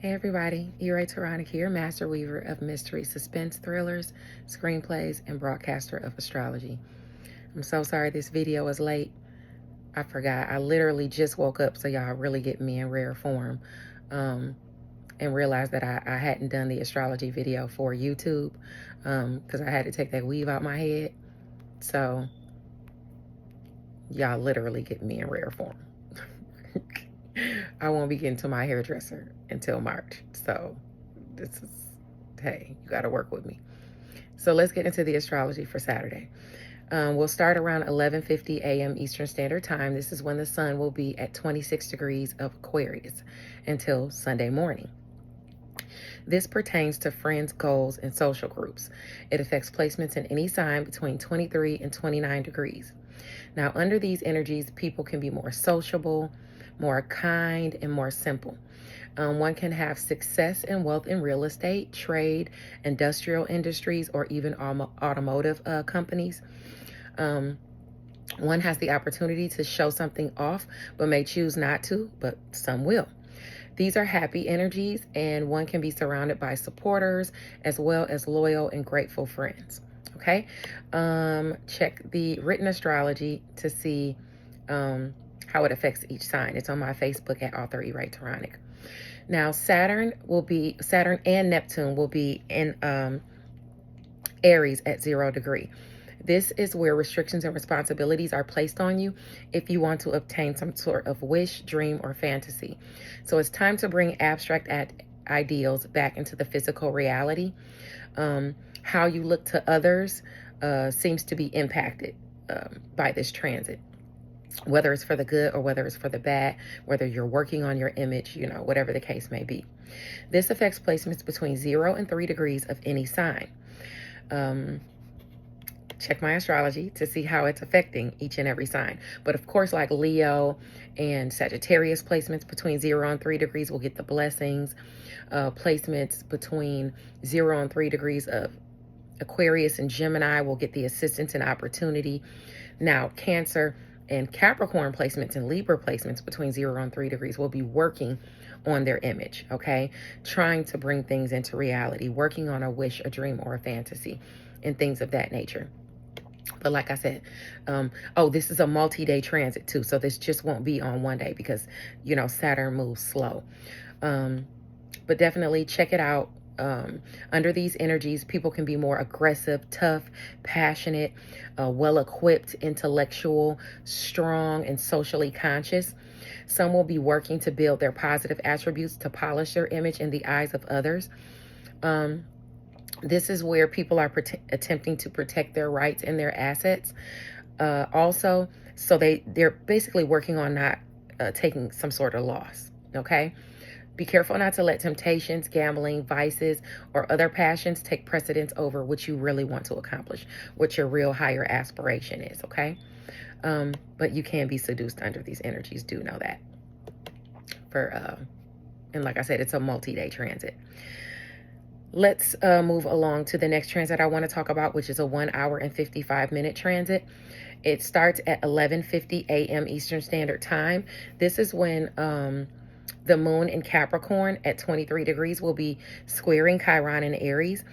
Hey everybody, Enchantress here, master weaver of mystery, suspense thrillers, screenplays, and broadcaster of astrology. I'm so sorry this video is late. I forgot. I literally just woke up, so y'all really get me in rare form. And realized that I hadn't done the astrology video for YouTube because I had to take that weave out my head. So y'all literally get me in rare form. I won't be getting to my hairdresser until March. So this is, hey, you got to work with me. So let's get into the astrology for Saturday. We'll start around 11:50 a.m. Eastern Standard Time. This is when the sun will be at 26 degrees of Aquarius until Sunday morning. This pertains to friends, goals, and social groups. It affects placements in any sign between 23 and 29 degrees. Now, under these energies, people can be more sociable, more kind, and more simple. One can have success and wealth in real estate, trade, industrial industries, or even automotive companies. One has the opportunity to show something off, but may choose not to, but some will. These are happy energies, and one can be surrounded by supporters as well as loyal and grateful friends. Okay, check the written astrology to see how it affects each sign. It's on my Facebook at author Enchantress. Now, Saturn and Neptune will be in Aries at 0 degree. This is where restrictions and responsibilities are placed on you if you want to obtain some sort of wish, dream, or fantasy. So it's time to bring abstract ideals back into the physical reality. How you look to others seems to be impacted by this transit, whether it's for the good or whether it's for the bad, whether you're working on your image, whatever the case may be. This affects placements between 0 and 3 degrees of any sign. Check my astrology to see how it's affecting each and every sign. But of course, like Leo and Sagittarius, placements between 0 and 3 degrees will get the blessings. Placements between 0 and 3 degrees of Aquarius and Gemini will get the assistance and opportunity. Now, Cancer and Capricorn placements and Libra placements between 0 and 3 degrees will be working on their image, okay? Trying to bring things into reality, working on a wish, a dream, or a fantasy, and things of that nature. But like I said, this is a multi-day transit too. So this just won't be on one day because, Saturn moves slow. But definitely check it out. Under these energies, people can be more aggressive, tough, passionate, well-equipped, intellectual, strong, and socially conscious. Some will be working to build their positive attributes to polish their image in the eyes of others. This is where people are attempting to protect their rights and their assets. Also, so they're basically working on not taking some sort of loss, okay? Be careful not to let temptations, gambling, vices, or other passions take precedence over what you really want to accomplish, what your real higher aspiration is, okay? But you can be seduced under these energies, do know that. And like I said, it's a multi-day transit. Let's move along to the next transit I want to talk about, which is a 1 hour and 55-minute transit. It starts at 11:50 a.m. Eastern Standard Time. This is when the moon in Capricorn at 23 degrees will be squaring Chiron in Aries.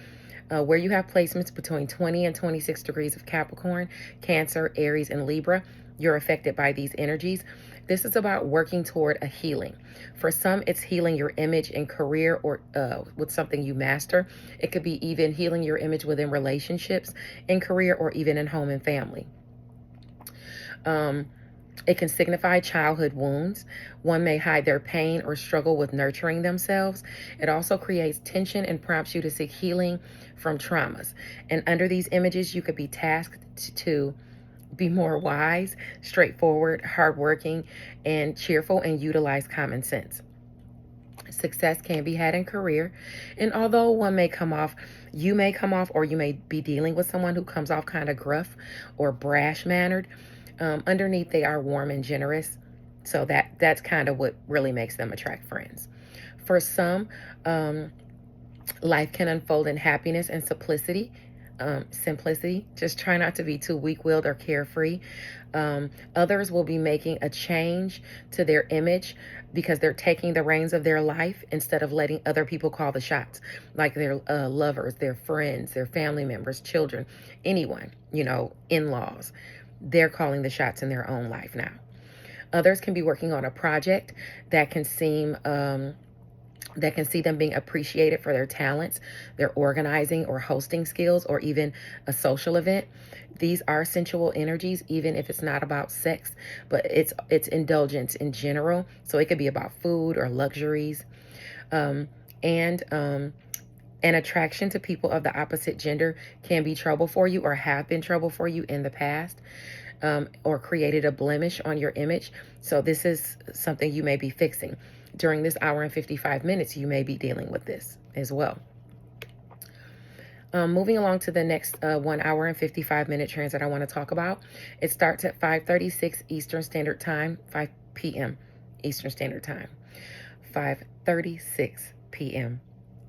Where you have placements between 20 and 26 degrees of Capricorn, Cancer, Aries, and Libra, you're affected by these energies. This is about working toward a healing. For some, it's healing your image and career or with something you master. It could be even healing your image within relationships, in career, or even in home and family. It can signify childhood wounds. One may hide their pain or struggle with nurturing themselves. It also creates tension and prompts you to seek healing from traumas. And under these images, you could be tasked to be more wise, straightforward, hardworking, and cheerful, and utilize common sense. Success can be had in career, and although you may come off, or you may be dealing with someone who comes off kind of gruff or brash-mannered, underneath they are warm and generous. So that's kind of what really makes them attract friends. For some, life can unfold in happiness and simplicity. Simplicity. Just try not to be too weak-willed or carefree. Others will be making a change to their image because they're taking the reins of their life instead of letting other people call the shots, like their lovers, their friends, their family members, children, anyone, in-laws. They're calling the shots in their own life now. Others can be working on a project that can seem that can see them being appreciated for their talents, their organizing or hosting skills, or even a social event. These are sensual energies, even if it's not about sex, but it's indulgence in general. So it could be about food or luxuries, and an attraction to people of the opposite gender can be trouble for you or have been trouble for you in the past, or created a blemish on your image. So this is something you may be fixing. During this hour and 55 minutes, you may be dealing with this as well. Moving along to the next 1 hour and 55-minute transit I want to talk about. It starts at 5:36 Eastern Standard Time, 5 p.m. Eastern Standard Time. 5:36 p.m.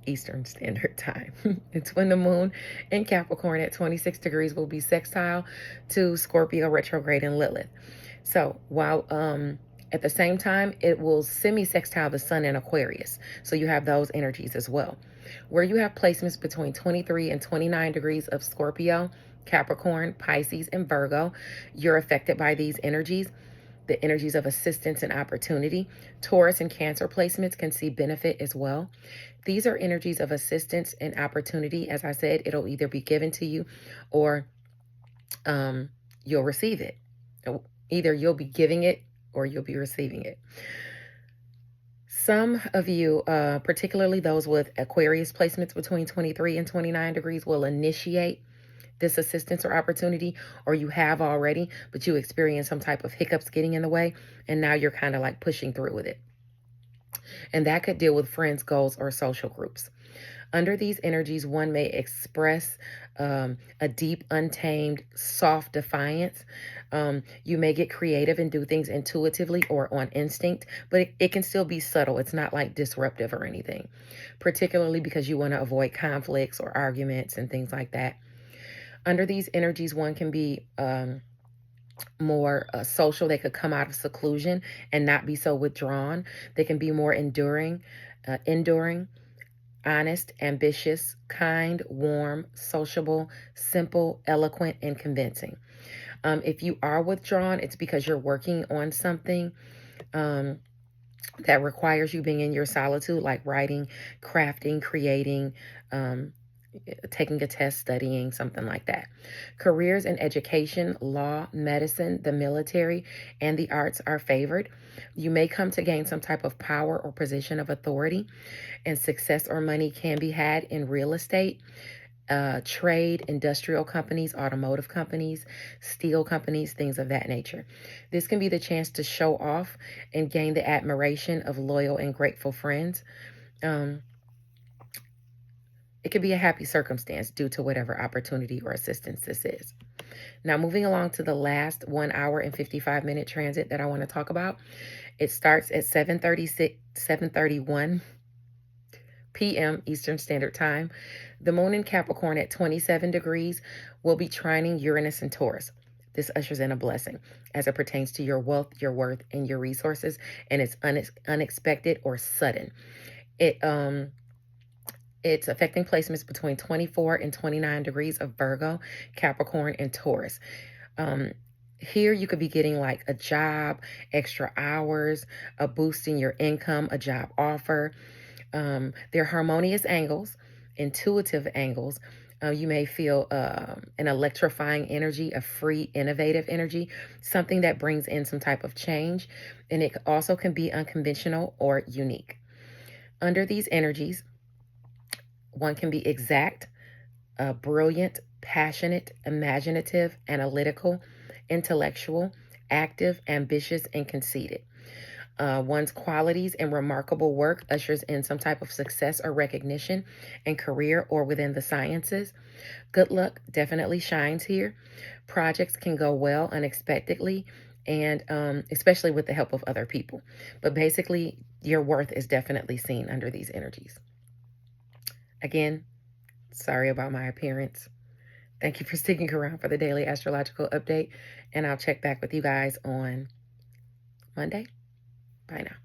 Eastern Standard Time. It's when the moon in Capricorn at 26 degrees will be sextile to Scorpio retrograde and Lilith. So while at the same time, it will semi-sextile the sun in Aquarius. So you have those energies as well. Where you have placements between 23 and 29 degrees of Scorpio, Capricorn, Pisces, and Virgo, you're affected by these energies, the energies of assistance and opportunity. Taurus and Cancer placements can see benefit as well. These are energies of assistance and opportunity. As I said, it'll either be given to you or you'll receive it. Either you'll be giving it or you'll be receiving it. Some of you, particularly those with Aquarius placements between 23 and 29 degrees, will initiate this assistance or opportunity, or you have already, but you experience some type of hiccups getting in the way, and now you're kind of like pushing through with it. And that could deal with friends, goals, or social groups. Under these energies, one may express a deep, untamed, soft defiance. You may get creative and do things intuitively or on instinct, but it can still be subtle. It's not like disruptive or anything, particularly because you want to avoid conflicts or arguments and things like that. Under these energies, one can be more social. They could come out of seclusion and not be so withdrawn. They can be more enduring, honest, ambitious, kind, warm, sociable, simple, eloquent, and convincing. If you are withdrawn, it's because you're working on something that requires you being in your solitude, like writing, crafting, creating, taking a test, studying, something like that. Careers in education, law, medicine, the military, and the arts are favored. You may come to gain some type of power or position of authority, and success or money can be had in real estate, trade, industrial companies, automotive companies, steel companies, things of that nature. This can be the chance to show off and gain the admiration of loyal and grateful friends. It could be a happy circumstance due to whatever opportunity or assistance this is. Now, moving along to the last 1 hour and 55-minute transit that I want to talk about. It starts at 7:31 p.m. Eastern Standard Time. The moon in Capricorn at 27 degrees will be trining Uranus and Taurus. This ushers in a blessing as it pertains to your wealth, your worth, and your resources, and it's unexpected or sudden. It's affecting placements between 24 and 29 degrees of Virgo, Capricorn, and Taurus. Here you could be getting like a job, extra hours, a boost in your income, a job offer. They're harmonious angles, intuitive angles. You may feel an electrifying energy, a free, innovative energy, something that brings in some type of change. And it also can be unconventional or unique. Under these energies, one can be exact, brilliant, passionate, imaginative, analytical, intellectual, active, ambitious, and conceited. One's qualities and remarkable work ushers in some type of success or recognition in career or within the sciences. Good luck definitely shines here. Projects can go well unexpectedly, and especially with the help of other people. But basically, your worth is definitely seen under these energies. Again, sorry about my appearance. Thank you for sticking around for the daily astrological update, and I'll check back with you guys on Monday. Bye now.